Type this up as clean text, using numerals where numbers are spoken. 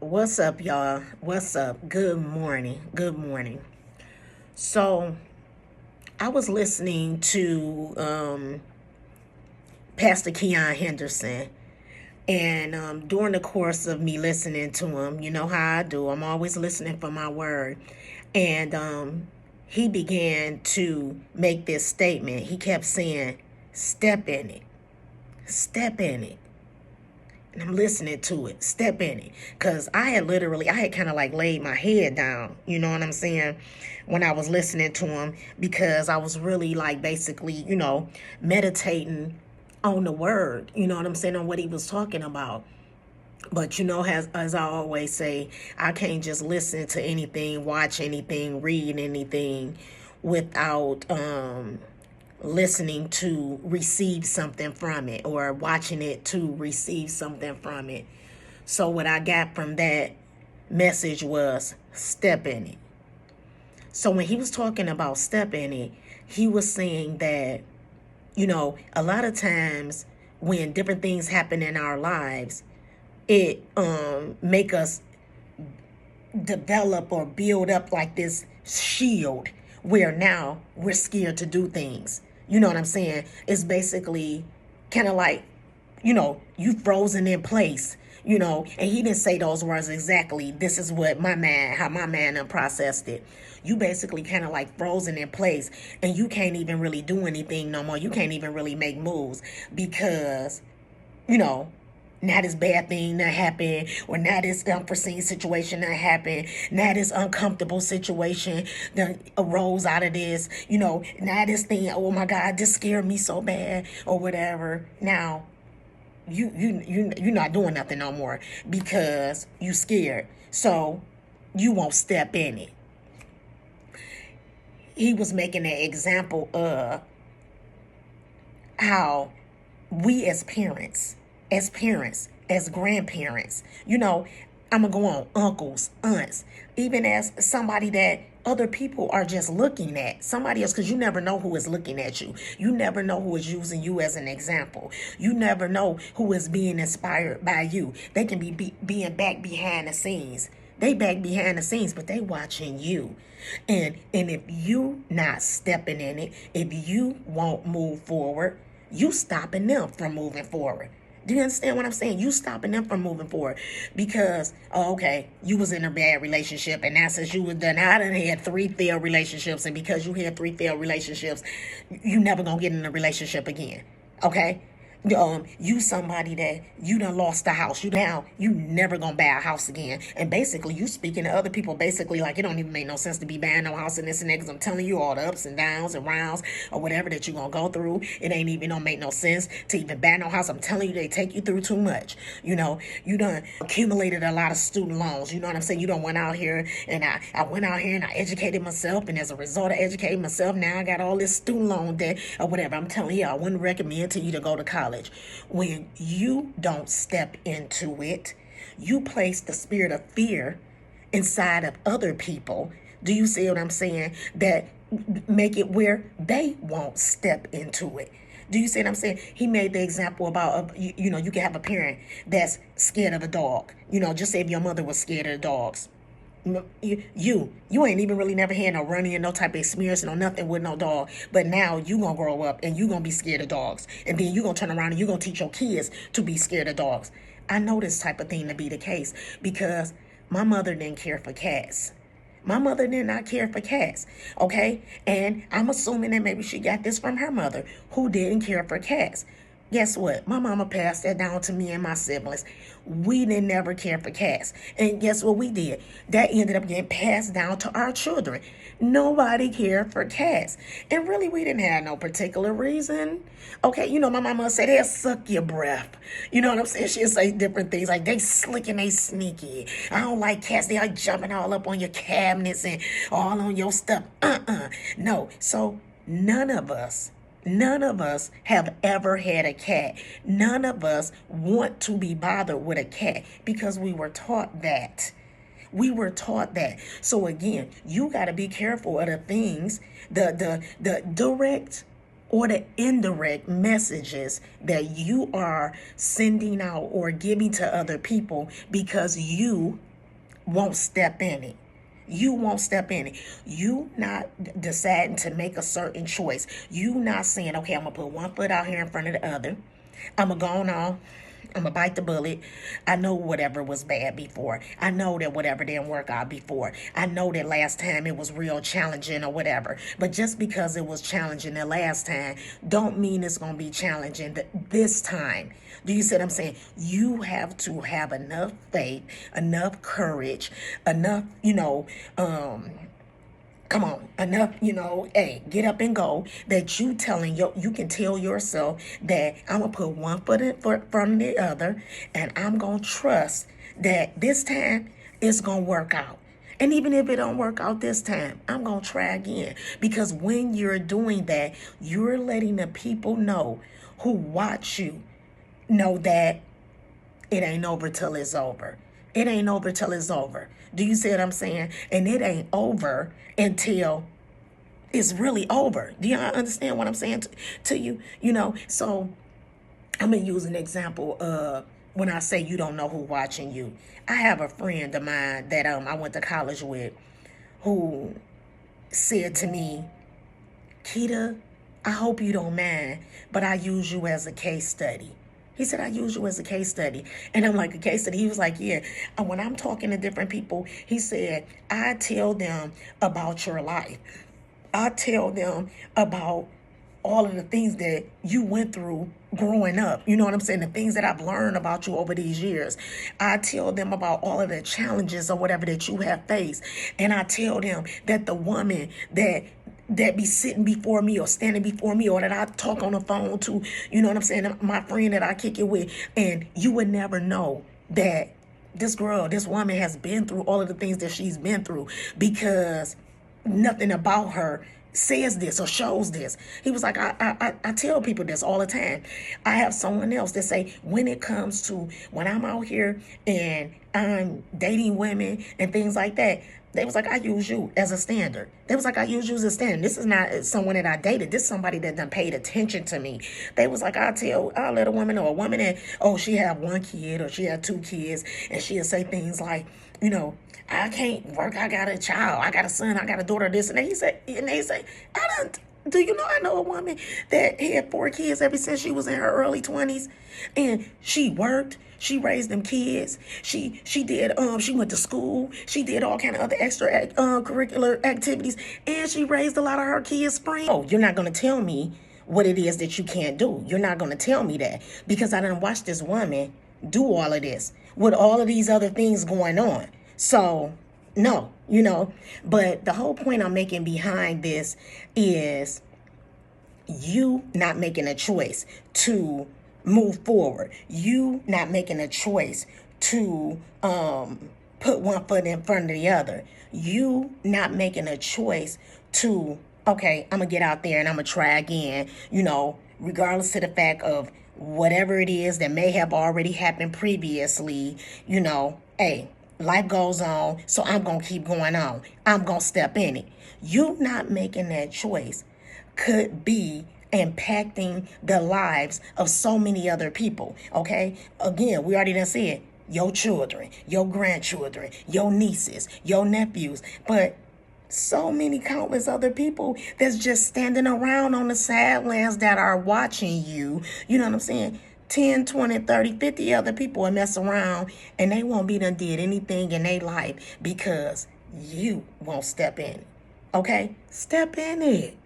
What's up, y'all? What's up? Good morning. Good morning. So, I was listening to Pastor Keon Henderson, and during the course of me listening to him, you know how I do, I'm always listening for my word. And he began to make this statement. He kept saying, step in it, step in it. And I'm listening to it, step in it. Because I had kind of like laid my head down, you know what I'm saying, when I was listening to him, because I was really like basically, meditating on the word, you know what I'm saying, on what he was talking about. But as I always say, I can't just listen to anything, watch anything, read anything without listening to receive something from it, or watching it to receive something from it. So what I got from that message was step in it. So when he was talking about step in it, he was saying that, a lot of times when different things happen in our lives, it make us develop or build up like this shield where now we're scared to do things. You know what I'm saying? It's basically kind of like, you frozen in place, and he didn't say those words exactly. This is what how my man processed it. You basically kind of like frozen in place, and you can't even really do anything no more. You can't even really make moves because, you know, now this bad thing that happened, or now this unforeseen situation that happened, now this uncomfortable situation that arose out of this, now this thing, oh my God, this scared me so bad, or whatever. Now, you're not doing nothing no more because you scared. So you won't step in it. He was making an example of how we as parents, as grandparents, I'm going to go on uncles, aunts, even as somebody that other people are just looking at, somebody else, because you never know who is looking at you. You never know who is using you as an example. You never know who is being inspired by you. They can be being back behind the scenes. They back behind the scenes, but they watching you. And if you not stepping in it, if you won't move forward, you stopping them from moving forward. Do you understand what I'm saying? You stopping them from moving forward because, okay, you was in a bad relationship, and now since you was done, I done had 3 failed relationships, and because you had 3 failed relationships, you never gonna get in a relationship again. Okay? You somebody that you done lost the house. You never gonna buy a house again. And basically you speaking to other people basically like it don't even make no sense to be buying no house and this and that, because I'm telling you all the ups and downs and rounds or whatever that you gonna go through. It ain't even gonna make no sense to even buy no house. I'm telling you, they take you through too much. You done accumulated a lot of student loans. You know what I'm saying? You done went out here, and I went out here and I educated myself, and as a result of educating myself, now I got all this student loan debt or whatever. I'm telling you, I wouldn't recommend to you to go to college. When you don't step into it, you place the spirit of fear inside of other people. Do you see what I'm saying? That make it where they won't step into it. Do you see what I'm saying? He made the example about, you can have a parent that's scared of a dog. Just say if your mother was scared of the dogs. You ain't even really never had no running and no type of experience, no nothing with no dog. But now you gonna grow up and you gonna be scared of dogs. And then you gonna turn around and you gonna teach your kids to be scared of dogs. I know this type of thing to be the case because my mother didn't care for cats. My mother did not care for cats, okay? And I'm assuming that maybe she got this from her mother, who didn't care for cats. Guess what? My mama passed that down to me and my siblings. We didn't never care for cats. And guess what we did? That ended up getting passed down to our children. Nobody cared for cats. And really, we didn't have no particular reason. Okay, my mama said, they'll suck your breath. You know what I'm saying? She'll say different things like, they slick and they sneaky. I don't like cats. They like jumping all up on your cabinets and all on your stuff. No. So none of us have ever had a cat. None of us want to be bothered with a cat because we were taught that. We were taught that. So again, you got to be careful of the things, the direct or the indirect messages that you are sending out or giving to other people because you won't step in it. You won't step in it. You not deciding to make a certain choice. You not saying, okay, I'm going to put one foot out here in front of the other. I'm going to go on. I'm going to bite the bullet. I know whatever was bad before. I know that whatever didn't work out before. I know that last time it was real challenging or whatever. But just because it was challenging the last time, don't mean it's going to be challenging this time. Do you see what I'm saying? You have to have enough faith, enough courage, enough, come on, enough, hey, get up and go, that you can tell yourself that I'm going to put one foot in front of the other, and I'm going to trust that this time it's going to work out. And even if it don't work out this time, I'm going to try again. Because when you're doing that, you're letting the people know who watch you know that it ain't over till it's over. It ain't over till it's over. Do you see what I'm saying? And it ain't over until it's really over. Do y'all understand what I'm saying to you? So I'm going to use an example of when I say you don't know who watching you. I have a friend of mine that I went to college with who said to me, Keita, I hope you don't mind, but I use you as a case study. He said, I use you as a case study. And I'm like, a case study? He was like, yeah. And when I'm talking to different people, he said, I tell them about your life. I tell them about all of the things that you went through growing up. You know what I'm saying? The things that I've learned about you over these years. I tell them about all of the challenges or whatever that you have faced. And I tell them that the woman that be sitting before me or standing before me or that I talk on the phone to, you know what I'm saying, my friend that I kick it with, and you would never know that this woman has been through all of the things that she's been through because nothing about her says this or shows this. He was like, I tell people this all the time. I have someone else that say, when it comes to when I'm out here and I'm dating women and things like that, they was like, I use you as a standard. They was like, I use you as a standard. This is not someone that I dated. This is somebody that done paid attention to me. They was like, I'll let a woman know, a woman that, she have one kid or she have two kids, and she'll say things like, I can't work. I got a child. I got a son. I got a daughter. This and that. They say, do you know I know a woman that had 4 kids ever since she was in her early 20s, and she worked. She raised them kids. She did. She went to school. She did all kind of other extra curricular activities, and she raised a lot of her kids free. Oh, you're not gonna tell me what it is that you can't do. You're not gonna tell me that because I done watched this woman do all of this with all of these other things going on. So no, but the whole point I'm making behind this is you not making a choice to move forward. You not making a choice to put one foot in front of the other. You not making a choice to, okay, I'm going to get out there and I'm going to try again, regardless of the fact of whatever it is that may have already happened previously, hey, life goes on, so I'm going to keep going on. I'm going to step in it. You not making that choice could be impacting the lives of so many other people, okay? Again, we already done said your children, your grandchildren, your nieces, your nephews, but so many countless other people that's just standing around on the sidelines that are watching you, you know what I'm saying? 10, 20, 30, 50 other people will mess around and they won't be done did anything in their life because you won't step in, okay? Step in it.